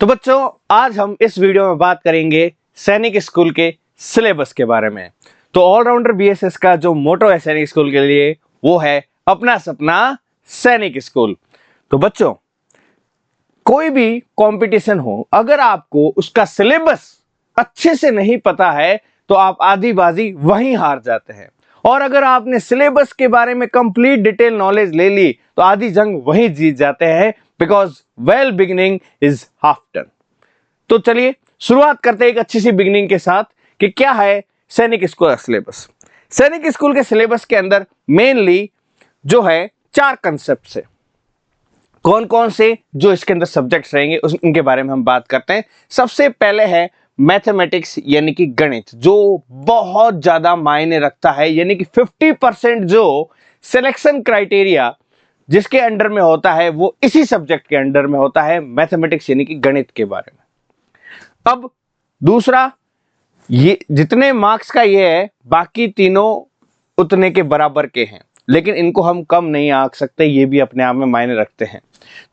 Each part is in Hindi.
तो बच्चों, आज हम इस वीडियो में बात करेंगे सैनिक स्कूल के सिलेबस के बारे में। तो ऑलराउंडर बीएसएस का जो मोटो है सैनिक स्कूल के लिए वो है अपना सपना सैनिक स्कूल। तो बच्चों, कोई भी कंपटीशन हो, अगर आपको उसका सिलेबस अच्छे से नहीं पता है तो आप आधी बाजी वहीं हार जाते हैं, और अगर आपने सिलेबस के बारे में कंप्लीट डिटेल नॉलेज ले ली तो आधी जंग वहीं जीत जाते हैं, because well beginning is half done. तो चलिए शुरुआत करते हैं एक अच्छी सी बिगिनिंग के साथ कि क्या है सैनिक स्कूल का सिलेबस। सैनिक स्कूल के सिलेबस के अंदर मेनली जो है 4 कंसेप्ट है। कौन कौन से जो इसके अंदर सब्जेक्ट्स रहेंगे उनके बारे में हम बात करते हैं। सबसे पहले है मैथमेटिक्स यानी कि गणित, जो बहुत ज्यादा मायने रखता है, यानी कि 50% जो सिलेक्शन क्राइटेरिया जिसके अंडर में होता है वो इसी सब्जेक्ट के अंडर में होता है, मैथमेटिक्स यानी कि गणित के बारे में। अब दूसरा, ये जितने मार्क्स का ये है, बाकी तीनों उतने के बराबर के हैं, लेकिन इनको हम कम नहीं आंक सकते, ये भी अपने आप में मायने रखते हैं।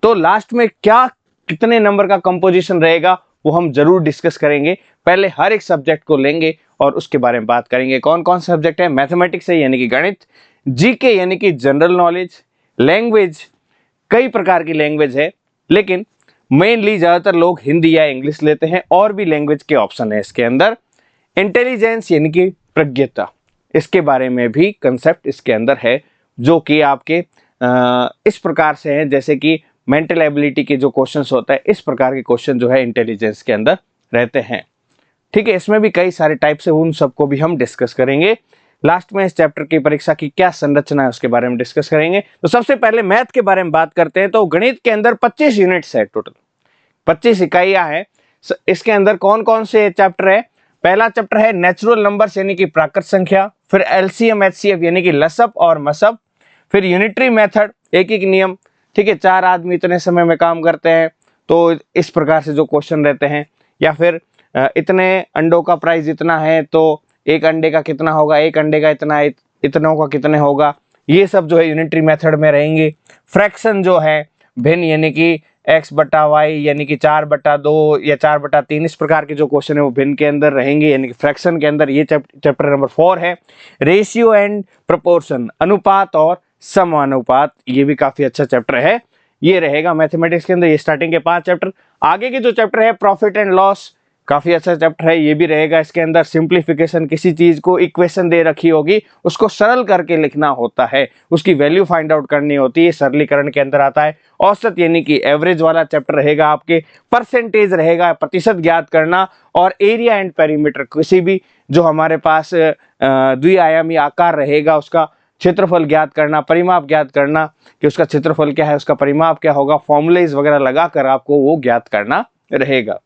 तो लास्ट में क्या कितने नंबर का कंपोजिशन रहेगा वो हम जरूर डिस्कस करेंगे। पहले हर एक सब्जेक्ट को लेंगे और उसके बारे में बात करेंगे। कौन कौन से सब्जेक्ट है? मैथमेटिक्स है यानी कि गणित, जीके यानी कि जनरल नॉलेज, लैंग्वेज, कई प्रकार की लैंग्वेज है, लेकिन मेनली ज्यादातर लोग हिंदी या इंग्लिश लेते हैं, और भी लैंग्वेज के ऑप्शन है इसके अंदर। इंटेलिजेंस यानी कि प्रज्ञता, इसके बारे में भी कंसेप्ट इसके अंदर है, जो कि आपके इस प्रकार से हैं जैसे कि मेंटल एबिलिटी के जो क्वेश्चंस होता है, इस प्रकार के क्वेश्चन जो है इंटेलिजेंस के अंदर रहते हैं। ठीक है, इसमें भी कई सारे टाइप्स है, उन सबको भी हम डिस्कस करेंगे। लास्ट में इस चैप्टर की परीक्षा की क्या संरचना है उसके बारे में डिस्कस करेंगे। तो सबसे पहले मैथ के बारे में बात करते हैं। तो गणित के अंदर 25 यूनिट्स है, टोटल 25 इकाइयां हैं। इसके अंदर कौन कौन से चैप्टर है? पहला चैप्टर है नेचुरल नंबर्स यानी कि प्राकृत संख्या, फिर एलसीएम एचसीएफ यानी कि लसअप और मसअप, फिर यूनिटरी मेथड, एक एक नियम। ठीक है, 4 आदमी इतने समय में काम करते हैं तो इस प्रकार से जो क्वेश्चन रहते हैं, या फिर इतने अंडों का प्राइस इतना है तो एक अंडे का कितना होगा, एक अंडे का इतना, इतनों का कितने होगा, ये सब जो है यूनिटरी मेथड में रहेंगे। फ्रैक्शन जो है भिन्न यानी कि x बटा वाई यानी कि 4/2 या 4/3, इस प्रकार के जो क्वेश्चन है वो भिन्न के अंदर रहेंगे यानी कि फ्रैक्शन के अंदर। ये चैप्टर नंबर 4 है। रेशियो एंड प्रोपोर्शन, अनुपात और समानुपात, ये भी काफी अच्छा चैप्टर है, ये रहेगा मैथमेटिक्स के अंदर। ये स्टार्टिंग के 5 चैप्टर। आगे के जो चैप्टर है प्रॉफिट एंड लॉस, काफी अच्छा चैप्टर है, ये भी रहेगा। इसके अंदर सिंप्लीफिकेशन, किसी चीज को इक्वेशन दे रखी होगी उसको सरल करके लिखना होता है, उसकी वैल्यू फाइंड आउट करनी होती है, सरलीकरण के अंदर आता है। औसत यानी कि एवरेज वाला चैप्टर रहेगा आपके। परसेंटेज रहेगा, प्रतिशत ज्ञात करना, और एरिया एंड पेरीमीटर, किसी भी जो हमारे पास द्विआयामी आकार रहेगा उसका क्षेत्रफल ज्ञात करना, परिमाप ज्ञात करना कि उसका क्षेत्रफल क्या है, उसका परिमाप क्या होगा, फॉर्मुलेज वगैरह लगाकर आपको वो ज्ञात करना रहेगा।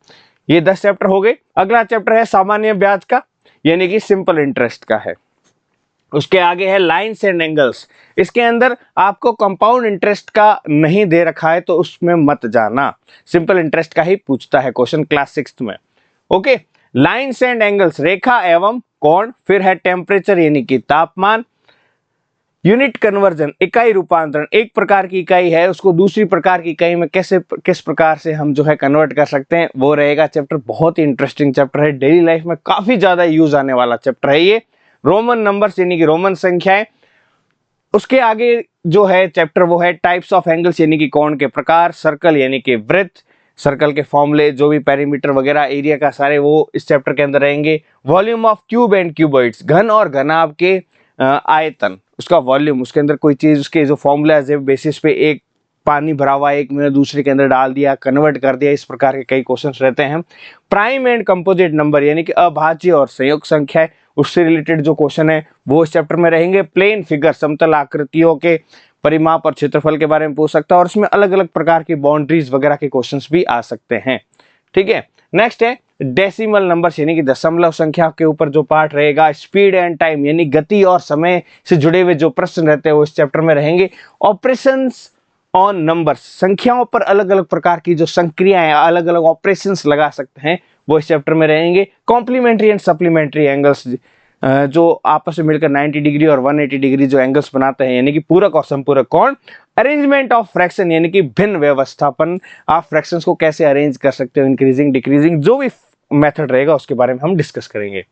ये 10 चैप्टर हो गए। अगला चैप्टर है सामान्य ब्याज का यानी कि सिंपल इंटरेस्ट का है। उसके आगे है लाइन्स एंड एंगल्स। इसके अंदर आपको कंपाउंड इंटरेस्ट का नहीं दे रखा है तो उसमें मत जाना, सिंपल इंटरेस्ट का ही पूछता है क्वेश्चन क्लास 6 में। ओके, लाइन्स एंड एंगल्स, रेखा एवं कोण। फिर है टेम्परेचर यानी कि तापमान। यूनिट कन्वर्जन, इकाई रूपांतरण, एक प्रकार की इकाई है उसको दूसरी प्रकार की इकाई में कैसे किस प्रकार से हम जो है कन्वर्ट कर सकते हैं, वो रहेगा चैप्टर। बहुत ही इंटरेस्टिंग चैप्टर है, डेली लाइफ में काफी ज्यादा यूज आने वाला चैप्टर है ये। रोमन नंबर्स यानी कि रोमन संख्याएं। उसके आगे जो है चैप्टर वो है टाइप्स ऑफ एंगल्स यानी कि कोण के प्रकार। सर्कल यानी कि वृत्त, सर्कल के फॉर्मूले, जो भी पेरीमीटर वगैरह एरिया का सारे वो इस चैप्टर के अंदर रहेंगे। Volume of cube and cuboids, घन और घनाभ के आयतन, उसका वॉल्यूम, उसके अंदर कोई चीज, उसके जो फॉर्मूलाज है बेसिस पे, एक पानी भरा हुआ एक मैंने दूसरे के अंदर डाल दिया, कन्वर्ट कर दिया, इस प्रकार के कई क्वेश्चंस रहते हैं। प्राइम एंड कंपोजिट नंबर यानी कि अभाज्य और संयुक्त संख्या, उससे रिलेटेड जो क्वेश्चन है वो इस चैप्टर में रहेंगे। प्लेन फिगर, समतल आकृतियों के परिमाप और क्षेत्रफल के बारे में पूछ सकता है, और उसमें अलग अलग प्रकार की बाउंड्रीज वगैरह के क्वेश्चंस भी आ सकते हैं। ठीक है, नेक्स्ट है डेसिमल नंबर्स यानी कि दशमलव संख्या के ऊपर जो पार्ट रहेगा। स्पीड एंड टाइम यानी गति और समय से जुड़े हुए जो प्रश्न रहते हैं वो इस चैप्टर में रहेंगे। ऑपरेशंस ऑन नंबर्स, संख्याओं पर अलग अलग प्रकार की जो संक्रियाएं, अलग अलग ऑपरेशंस लगा सकते हैं, वो इस चैप्टर में रहेंगे। कॉम्प्लीमेंट्री एंड सप्लीमेंट्री एंगल्स, जो आपस में मिलकर 90 डिग्री और 180 डिग्री जो एंगल्स बनाते हैं, यानी कि पूरक और संपूरक कोण। अरेंजमेंट ऑफ फ्रैक्शन यानी कि भिन्न व्यवस्थापन, आप फ्रैक्शंस को कैसे अरेंज कर सकते हो, इंक्रीजिंग डिक्रीजिंग, जो भी मेथड रहेगा उसके बारे में हम डिस्कस करेंगे।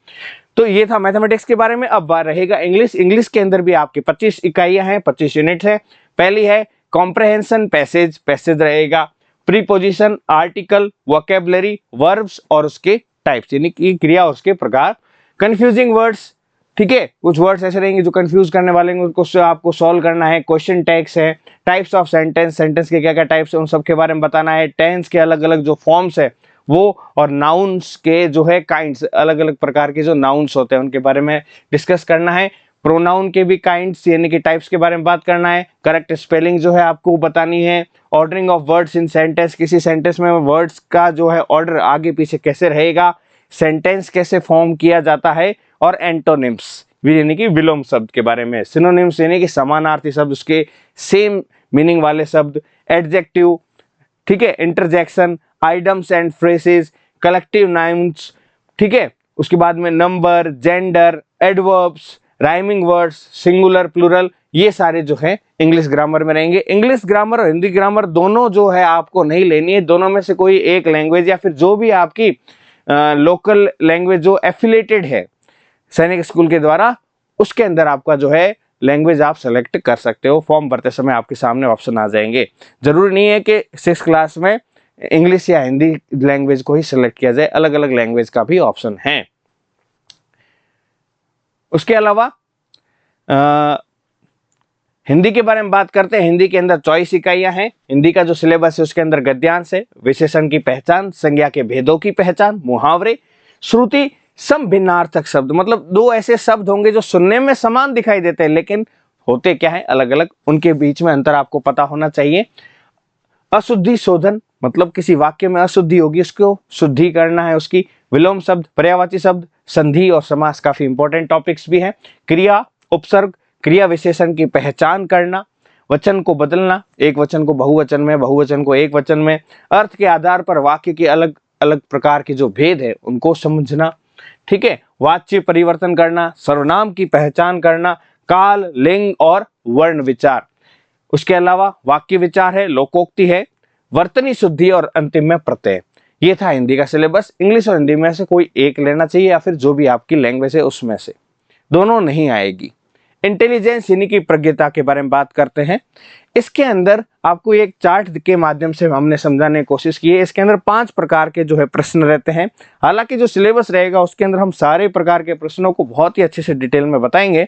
तो ये था मैथमेटिक्स के बारे में। अब बात रहेगा इंग्लिश। इंग्लिश के अंदर भी आपके 25 इकाइयां हैं, 25 यूनिट है। पहली है कॉम्प्रहेंशन पैसेज, पैसेज रहेगा, प्रीपोजिशन, आर्टिकल, वोकैबुलरी, वर्ब्स और उसके टाइप्स यानी कि क्रिया और उसके प्रकार, कंफ्यूजिंग वर्ड्स, ठीक है, कुछ वर्ड्स ऐसे रहेंगे जो कंफ्यूज करने वाले हैं, उनको आपको सॉल्व करना है, क्वेश्चन टैग्स है, टाइप्स ऑफ सेंटेंस, सेंटेंस के क्या क्या टाइप्स है उन सब के बारे में बताना है, टेंस के अलग अलग जो फॉर्म्स है वो, और नाउन्स के जो है काइंड्स, अलग अलग प्रकार के जो नाउन्स होते हैं उनके बारे में डिस्कस करना है, प्रोनाउन के भी काइंड्स यानी कि टाइप्स के बारे में बात करना है, करेक्ट स्पेलिंग जो है आपको बतानी है, ordering of words in sentence, किसी सेंटेंस में वर्ड्स का जो है ऑर्डर आगे पीछे कैसे रहेगा, सेंटेंस कैसे फॉर्म किया जाता है, और एंटोनिम्स यानी कि विलोम शब्द के बारे में, सिनोनिम्स यानी कि समानार्थी शब्द, उसके सेम मीनिंग वाले शब्द, एडजेक्टिव, ठीक है, interjection, idioms and phrases, collective nouns, ठीक है, उसके बाद में number, gender, adverbs, rhyming words, singular, plural, ये सारे जो है इंग्लिश ग्रामर में रहेंगे। इंग्लिश ग्रामर और हिंदी ग्रामर दोनों जो है आपको नहीं लेनी है, दोनों में से कोई एक लैंग्वेज या फिर जो भी आपकी लोकल लैंग्वेज जो एफिलेटेड है सैनिक स्कूल के द्वारा, उसके अंदर आपका जो है लैंग्वेज आप सेलेक्ट कर सकते हो। फॉर्म भरते समय आपके सामने ऑप्शन आ जाएंगे। जरूरी नहीं है कि 6 क्लास में इंग्लिश या हिंदी लैंग्वेज को ही सिलेक्ट किया जाए, अलग अलग लैंग्वेज का भी ऑप्शन है। उसके अलावा हिंदी के बारे में बात करते हैं। हिंदी के अंदर 24 इकाइयां हैं। हिंदी का जो सिलेबस है उसके अंदर गद्यांश है, विशेषण की पहचान, संज्ञा के भेदों की पहचान, मुहावरे, श्रुति, समभिन्नार्थक शब्द, मतलब दो ऐसे शब्द होंगे जो सुनने में समान दिखाई देते हैं लेकिन होते क्या है अलग अलग, उनके बीच में अंतर आपको पता होना चाहिए। अशुद्धि शोधन, मतलब किसी वाक्य में अशुद्धि होगी उसको शुद्धि करना है उसकी। विलोम शब्द, पर्यायवाची शब्द, संधि और समास काफी इंपॉर्टेंट टॉपिक्स भी हैं। क्रिया, उपसर्ग, क्रिया विशेषण की पहचान करना, वचन को बदलना, एक वचन को बहुवचन में, बहुवचन को एक वचन में, अर्थ के आधार पर वाक्य के अलग अलग प्रकार के जो भेद है उनको समझना, ठीक है, वाच्य परिवर्तन करना, सर्वनाम की पहचान करना, काल, लिंग और वर्ण विचार। उसके अलावा वाक्य विचार है, लोकोक्ति है, वर्तनी शुद्धि और अंतिम में प्रत्यय। ये था हिंदी का सिलेबस। इंग्लिश और हिंदी में से कोई एक लेना चाहिए या फिर जो भी आपकी लैंग्वेज है उसमें से, दोनों नहीं आएगी। इंटेलिजेंस यानी कि प्रज्ञता के बारे में बात करते हैं। इसके अंदर आपको एक चार्ट के माध्यम से हमने समझाने की कोशिश की है। इसके अंदर 5 प्रकार के जो है प्रश्न रहते हैं। हालांकि जो सिलेबस रहेगा उसके अंदर हम सारे प्रकार के प्रश्नों को बहुत ही अच्छे से डिटेल में बताएंगे।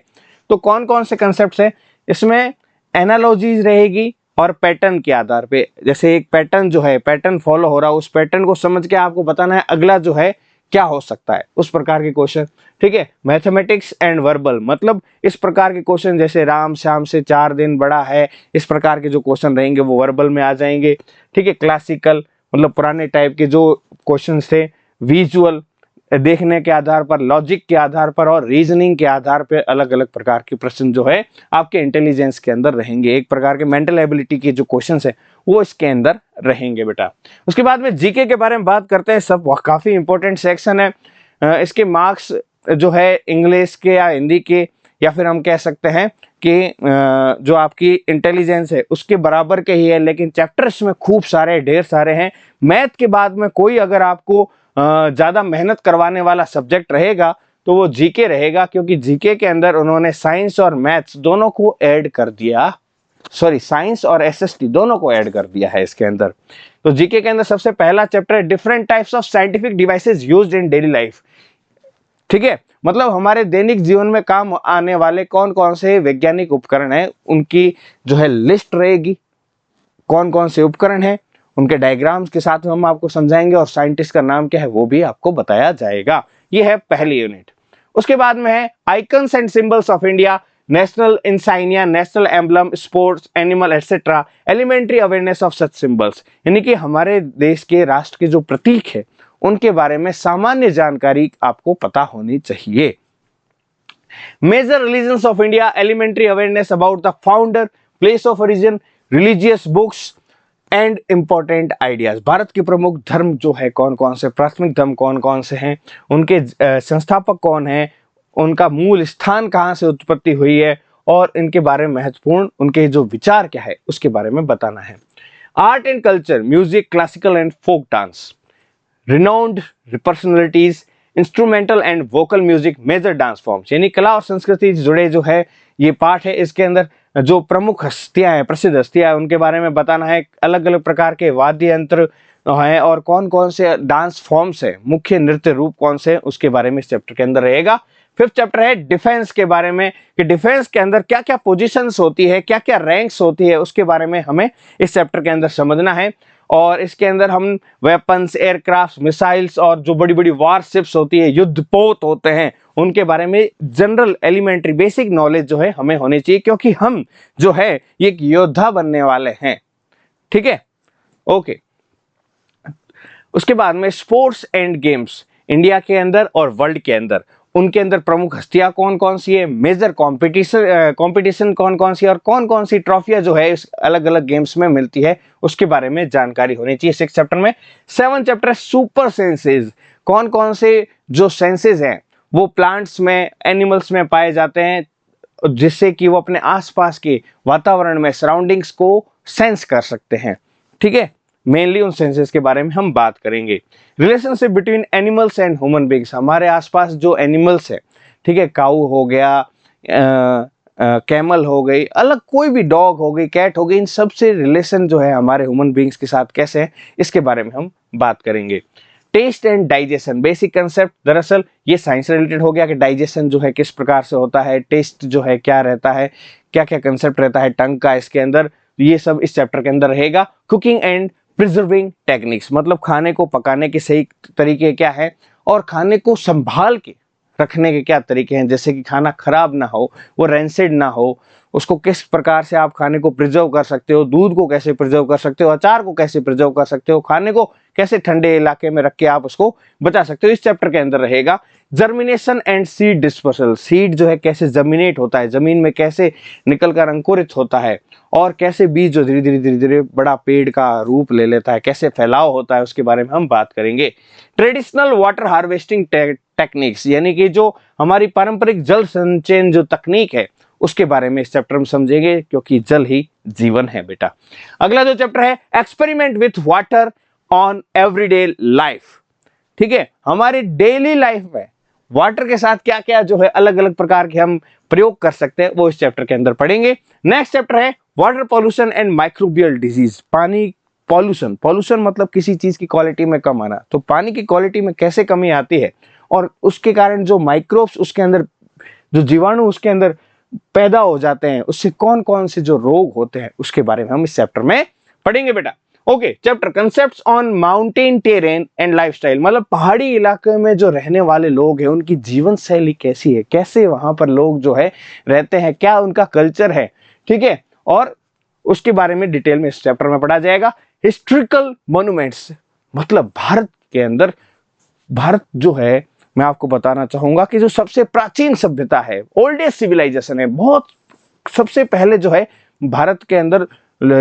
तो कौन कौन से कंसेप्ट है इसमें, एनालॉजीज रहेगी और पैटर्न के आधार पे, जैसे एक पैटर्न जो है, पैटर्न फॉलो हो रहा है, उस पैटर्न को समझ के आपको बताना है अगला जो है क्या हो सकता है, उस प्रकार के क्वेश्चन, ठीक है। मैथमेटिक्स एंड वर्बल, मतलब इस प्रकार के क्वेश्चन जैसे राम श्याम से 4 दिन बड़ा है, इस प्रकार के जो क्वेश्चन रहेंगे वो वर्बल में आ जाएंगे, ठीक है। क्लासिकल मतलब पुराने टाइप के जो क्वेश्चन थे, विजुअल देखने के आधार पर, लॉजिक के आधार पर और रीजनिंग के आधार पर अलग अलग प्रकार के प्रश्न जो है आपके इंटेलिजेंस के अंदर रहेंगे। एक प्रकार के मेंटल एबिलिटी के जो क्वेश्चन है वो इसके अंदर रहेंगे बेटा। उसके बाद में जीके के बारे में बात करते हैं। सब काफी इंपॉर्टेंट सेक्शन है। इसके मार्क्स जो है इंग्लिश के या हिंदी के या फिर हम कह सकते हैं कि जो आपकी इंटेलिजेंस है उसके बराबर के ही है, लेकिन चैप्टर्स में खूब सारे ढेर सारे हैं। मैथ के बाद में कोई अगर आपको ज्यादा मेहनत करवाने वाला सब्जेक्ट रहेगा तो वो जीके रहेगा, क्योंकि जीके के अंदर उन्होंने साइंस और मैथ्स दोनों को ऐड कर दिया, सॉरी साइंस और एसएसटी दोनों को ऐड कर दिया है इसके अंदर। तो जीके के अंदर सबसे पहला चैप्टर है different types of scientific devices used in daily life, ठीक है। मतलब हमारे दैनिक जीवन में काम आने वाले कौन कौन से वैज्ञानिक उपकरण हैं उनकी जो है लिस्ट रहेगी, कौन कौन से उपकरण हैं उनके डायग्राम्स के साथ हम आपको समझाएंगे और साइंटिस्ट का नाम क्या है वो भी आपको बताया जाएगा। ये है पहली यूनिट। उसके बाद में है icons and symbols of India, national insignia, national emblem, sports, animal etcetera, elementary awareness of such symbols, यानी कि हमारे देश के राष्ट्र के जो प्रतीक है उनके बारे में सामान्य जानकारी आपको पता होनी चाहिए। Major religions of India, elementary awareness about the founder, place of origin, religious books and important ideas. Bharat के प्रमुख धर्म जो है कौन कौन से, प्राथमिक धर्म कौन कौन से हैं, उनके संस्थापक कौन हैं, उनका मूल स्थान कहाँ से उत्पत्ति हुई है और इनके बारे में महत्वपूर्ण उनके जो विचार क्या है उसके बारे में बताना है। Art and culture, music, classical and folk dance, renowned personalities, instrumental and vocal music, major dance forms, यानी कला और संस्कृति से जुड़े जो है ये पार्ट है। इसके अंदर जो प्रमुख हस्तियां हैं, प्रसिद्ध हस्तियां हैं, उनके बारे में बताना है। अलग अलग प्रकार के वाद्य यंत्र हैं और कौन कौन से डांस फॉर्म्स है, मुख्य नृत्य रूप कौन से हैं, उसके बारे में इस चैप्टर के अंदर रहेगा। फिफ्थ चैप्टर है डिफेंस के बारे में, कि डिफेंस के अंदर क्या क्या पोजीशंस होती है, क्या क्या रैंक्स होती है, उसके बारे में हमें इस चैप्टर के अंदर समझना है। और इसके अंदर हम वेपन्स, एयरक्राफ्ट, मिसाइल्स और जो बड़ी बड़ी वारशिप्स होती है, युद्धपोत होते हैं, उनके बारे में जनरल एलिमेंट्री बेसिक नॉलेज जो है हमें होनी चाहिए, क्योंकि हम जो है ये एक योद्धा बनने वाले हैं। ठीक है, ओके। उसके बाद में स्पोर्ट्स एंड गेम्स, इंडिया के अंदर और वर्ल्ड के अंदर उनके अंदर प्रमुख हस्तियां कौन कौन सी है, मेजर कंपटीशन कौन कौन सी है और कौन कौन सी ट्रॉफियां जो है इस अलग अलग गेम्स में मिलती है, उसके बारे में जानकारी होनी चाहिए सिक्स चैप्टर में। सेवन चैप्टर है सुपर सेंसेस, कौन कौन से जो सेंसेस हैं वो प्लांट्स में, एनिमल्स में पाए जाते हैं, जिससे कि वो अपने आसपास के वातावरण में, सराउंडिंग्स को सेंस कर सकते हैं। ठीक है, मेनली उन सेंसेस के बारे में हम बात करेंगे। Relationship between animals and human beings, हमारे आसपास जो एनिमल्स है, ठीक है, काऊ हो गया, कैमल हो गई, अलग कोई भी डॉग हो गई, कैट हो गई, इन सब से रिलेशन जो है हमारे ह्यूमन बीइंग्स के साथ कैसे है, इसके बारे में हम बात करेंगे। Test and digestion, basic concept, दरअसल ये साइंस से रिलेटेड हो गया कि डाइजेशन जो है किस प्रकार से होता है, टेस्ट जो है क्या रहता है, क्या क्या कंसेप्ट रहता है टंग का इसके अंदर, ये सब इस चैप्टर के अंदर रहेगा। कुकिंग एंड प्रिजर्विंग टेक्निक्स, मतलब खाने को पकाने के सही तरीके क्या है और खाने को संभाल के रखने के क्या तरीके हैं, जैसे कि खाना खराब ना हो, वो रेंसिड ना हो, उसको किस प्रकार से आप खाने को प्रिजर्व कर सकते हो, दूध को कैसे प्रिजर्व कर सकते हो, अचार को कैसे प्रिजर्व कर सकते हो, खाने को कैसे ठंडे इलाके में रख के आप उसको बचा सकते हो, इस चैप्टर के अंदर रहेगा। Germination and seed dispersal, seed जो है कैसे जर्मिनेट होता है, जमीन में कैसे निकलकर अंकुरित होता है और कैसे बीज जो धीरे धीरे बड़ा पेड़ का रूप ले लेता है, कैसे फैलाव होता है, उसके बारे में हम बात करेंगे। ट्रेडिशनल वाटर हार्वेस्टिंग टेक्निक्स, यानी कि जो हमारी पारंपरिक जल संचयन जो तकनीक है उसके बारे में इस चैप्टर में समझेंगे, क्योंकि जल ही जीवन है बेटा। अगला जो चैप्टर है experiment with water on everyday life, ठीक है, हमारी डेली लाइफ में वाटर के साथ क्या क्या जो है अलग अलग प्रकार के हम प्रयोग कर सकते हैं, वो इस चैप्टर के अंदर पढ़ेंगे। नेक्स्ट चैप्टर है water pollution and microbial disease, पानी पॉल्यूशन, पॉल्यूशन मतलब किसी चीज की क्वालिटी में कम आना, तो पानी की क्वालिटी में कैसे कमी आती है और उसके कारण जो माइक्रोब्स उसके अंदर, जो जीवाणु उसके अंदर पैदा हो जाते हैं, उससे कौन कौन से जो रोग होते हैं उसके बारे में हम इस चैप्टर में पढ़ेंगे बेटा। Okay, chapter concepts on mountain terrain and lifestyle, मतलब पहाड़ी इलाके में जो रहने वाले लोग हैं उनकी जीवन शैली कैसी है, कैसे वहां पर लोग जो है रहते हैं, क्या उनका कल्चर है, ठीक है, और उसके बारे में डिटेल में इस चैप्टर में पढ़ा जाएगा। हिस्टोरिकल मॉन्यूमेंट्स, मतलब भारत के अंदर, भारत जो है मैं आपको बताना चाहूंगा कि जो सबसे प्राचीन सभ्यता है, ओल्डेस्ट सिविलाइजेशन है, बहुत सबसे पहले जो है भारत के अंदर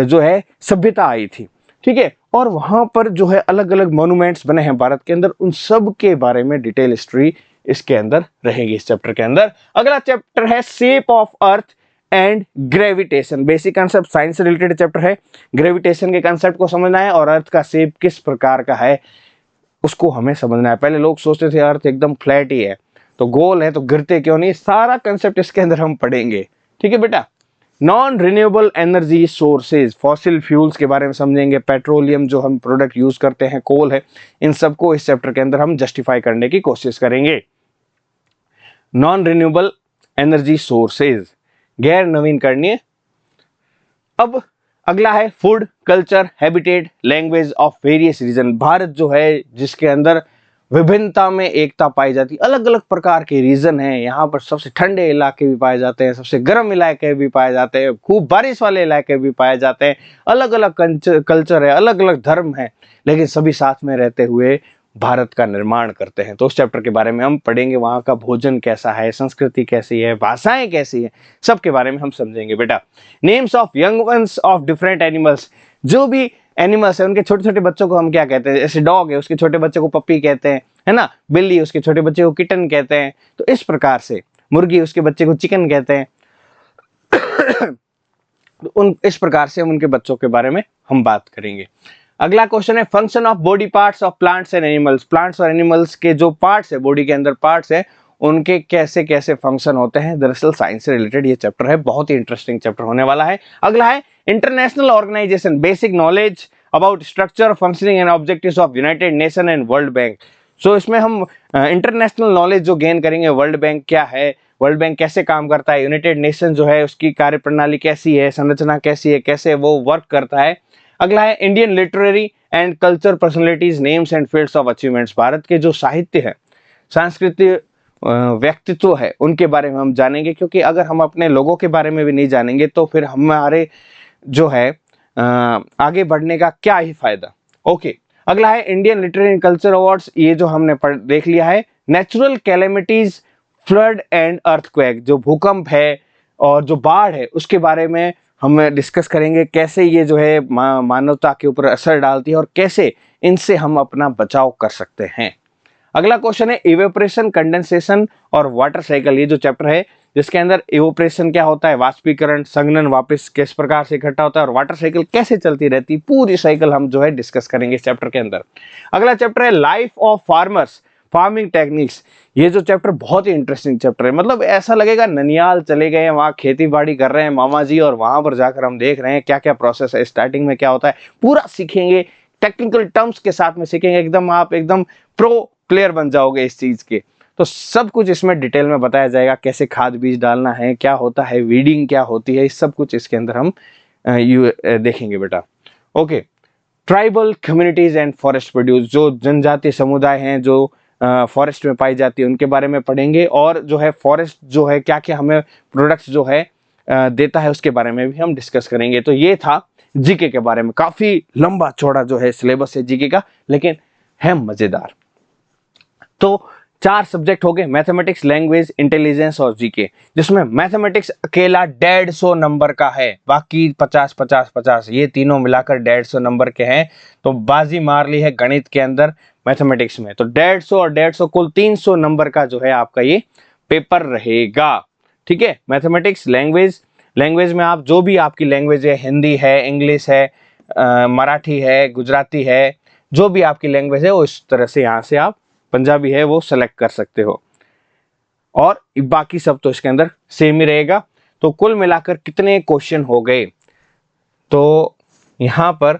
जो है सभ्यता आई थी, ठीक है, और वहां पर जो है अलग अलग मॉन्यूमेंट्स बने हैं भारत के अंदर, उन सब के बारे में डिटेल हिस्ट्री इसके अंदर रहेगी इस चैप्टर के अंदर। अगला चैप्टर है shape of earth and gravitation, basic concept, science से रिलेटेड चैप्टर है। ग्रेविटेशन के कंसेप्ट को समझना है और अर्थ का शेप किस प्रकार का है उसको हमें समझना है। पहले लोग सोचते थे अर्थ एकदम फ्लैट ही है, तो गोल है तो गिरते क्यों नहीं, सारा कंसेप्ट इसके अंदर हम पढ़ेंगे, ठीक है बेटा। Non renewable energy sources, fossil fuels के बारे में समझेंगे, पेट्रोलियम जो हम प्रोडक्ट यूज करते हैं, कोल है, इन सबको इस चैप्टर के अंदर हम जस्टिफाई करने की कोशिश करेंगे। नॉन रिन्यूएबल एनर्जी सोर्सेज, गैर नवीनकरणीय। अब अगला है food, culture, habitat, language of various region, Bharat जो है जिसके अंदर विभिन्नता में एकता पाई जाती, अलग अलग प्रकार के रीजन हैं, यहाँ पर सबसे ठंडे इलाके भी पाए जाते हैं, सबसे गर्म इलाके भी पाए जाते हैं, खूब बारिश वाले इलाके भी पाए जाते हैं, अलग अलग कल्चर है, अलग अलग धर्म है, लेकिन सभी साथ में रहते हुए भारत का निर्माण करते हैं। तो उस चैप्टर के बारे में हम पढ़ेंगे, वहाँ का भोजन कैसा है, संस्कृति कैसी है, भाषाएं कैसी है, सब के बारे में हम समझेंगे बेटा। Names of young ones of different animals, जो भी एनिमल्स है उनके छोटे छोटे बच्चों को हम क्या कहते हैं, जैसे डॉग है उसके छोटे बच्चे को पप्पी कहते हैं, है ना, बिल्ली उसके छोटे बच्चे को किटन कहते हैं, तो इस प्रकार से मुर्गी उसके बच्चे को चिकन कहते हैं, इस प्रकार से उनके बच्चों के बारे में हम बात करेंगे। अगला क्वेश्चन है function of body parts of plants and animals. Plants और एनिमल्स के जो पार्ट्स है, बॉडी के अंदर पार्ट्स है, उनके कैसे कैसे फंक्शन होते हैं। दरअसल साइंस से रिलेटेड ये चैप्टर है, बहुत ही इंटरेस्टिंग चैप्टर होने वाला है। अगला है international organisation, basic knowledge about structure, functioning and objectives of United Nation and World Bank. So इसमें हम इंटरनेशनल नॉलेज जो गेन करेंगे, वर्ल्ड बैंक क्या है, वर्ल्ड बैंक कैसे काम करता है, यूनाइटेड नेशन जो है उसकी कार्यप्रणाली कैसी है, संरचना कैसी है, कैसे वो वर्क करता है। अगला है Indian literary and culture personalities, names and fields of achievements. Bharat के जो साहित्य है, सांस्कृतिक व्यक्तित्व है, उनके बारे में हम जानेंगे, क्योंकि अगर हम अपने लोगों के बारे में भी नहीं जानेंगे तो फिर हमारे जो है आगे बढ़ने का क्या ही फायदा। ओके, अगला है Indian literary and culture awards. ये जो हमने देख लिया है। Natural calamities, flood and earthquake, जो भूकंप है और जो बाढ़ है उसके बारे में हम डिस्कस करेंगे, कैसे ये जो है मानवता के ऊपर असर डालती है और कैसे इनसे हम अपना बचाव कर सकते हैं। अगला क्वेश्चन है इवेपोरेशन, कंडेंसेशन और वाटर साइकिल। ये जो चैप्टर है जिसके अंदर इवेपोरेशन क्या होता है, वाष्पीकरण, संघनन वापस किस प्रकार से इकट्ठा होता है, और वाटर साइकिल कैसे चलती रहती है, पूरी साइकिल हम जो है डिस्कस करेंगे इस चैप्टर के अंदर। अगला चैप्टर है life of farmers, farming techniques. ये जो चैप्टर बहुत ही इंटरेस्टिंग चैप्टर है, मतलब ऐसा लगेगा ननियाल चले गए हैं, वहाँ खेती बाड़ी कर रहे हैं मामा जी, और वहां पर जाकर हम देख रहे हैं क्या क्या प्रोसेस है, स्टार्टिंग में क्या होता है, पूरा सीखेंगे, टेक्निकल टर्म्स के साथ में सीखेंगे, एकदम आप एकदम प्रो प्लेयर बन जाओगे इस चीज के। तो सब कुछ इसमें डिटेल में बताया जाएगा, कैसे खाद बीज डालना है, क्या होता है वीडिंग, क्या होती है, सब कुछ इसके अंदर हम देखेंगे बेटा। Okay, tribal communities and forest produce, जो जनजातीय समुदाय हैं जो फॉरेस्ट में पाई जाती है, उनके बारे में पढ़ेंगे, और जो है फॉरेस्ट जो है क्या क्या हमें प्रोडक्ट्स जो है देता है उसके बारे में भी हम डिस्कस करेंगे। तो ये था जीके के बारे में, काफी लंबा चौड़ा जो है सिलेबस है जीके का, लेकिन है मजेदार। तो 4 सब्जेक्ट हो गए, मैथमेटिक्स, लैंग्वेज, इंटेलिजेंस और जीके, जिसमें मैथमेटिक्स अकेला 150 नंबर का है, बाकी 50 50 50 ये तीनों मिलाकर 150 नंबर के हैं। तो बाजी मार ली है गणित के अंदर, मैथमेटिक्स में। तो 150 और 150 कुल 300 नंबर का जो है आपका ये पेपर रहेगा। ठीक है, मैथमेटिक्स, लैंग्वेज, लैंग्वेज में आप जो भी आपकी लैंग्वेज है, हिंदी है, इंग्लिश है, मराठी है, गुजराती है, जो भी आपकी लैंग्वेज है वो इस तरह से यहाँ से आप, पंजाबी है वो सेलेक्ट कर सकते हो, और बाकी सब तो इसके अंदर सेम ही रहेगा। तो कुल मिलाकर कितने क्वेश्चन हो गए, तो यहां पर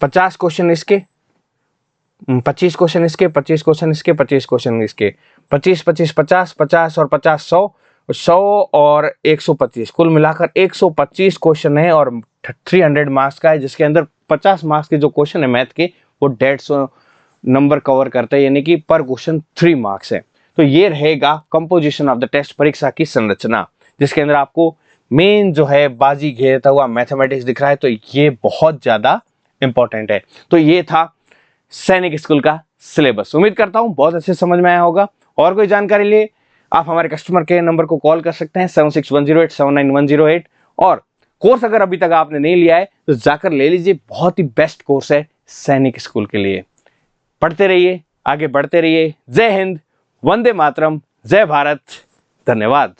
50 क्वेश्चन इसके, 25 क्वेश्चन इसके, 25 क्वेश्चन इसके, 25 क्वेश्चन इसके, 25 25 50 50 और 50 100 100 और 125, कुल मिलाकर 125 क्वेश्चन है और 300 मार्क्स का है, जिसके अंदर 50 मार्क्स के जो क्वेश्चन है मैथ के वो 150 नंबर कवर करते हैं, यानी कि पर क्वेश्चन 3 मार्क्स है। तो ये रहेगा कंपोजिशन ऑफ द टेस्ट, परीक्षा की संरचना, जिसके अंदर आपको मेन जो है बाजी घेरता हुआ मैथमेटिक्स दिख रहा है। तो ये बहुत ज्यादा इंपॉर्टेंट है। तो ये था सैनिक स्कूल का सिलेबस। उम्मीद करता हूं बहुत अच्छे समझ में आया होगा। और कोई जानकारी लिए आप हमारे कस्टमर केयर नंबर को कॉल कर सकते हैं 7610879108। और कोर्स अगर अभी तक आपने नहीं लिया है तो जाकर ले लीजिए, बहुत ही बेस्ट कोर्स है सैनिक स्कूल के लिए। पढ़ते रहिए, आगे बढ़ते रहिए। जय हिंद, वंदे मातरम, जय भारत, धन्यवाद।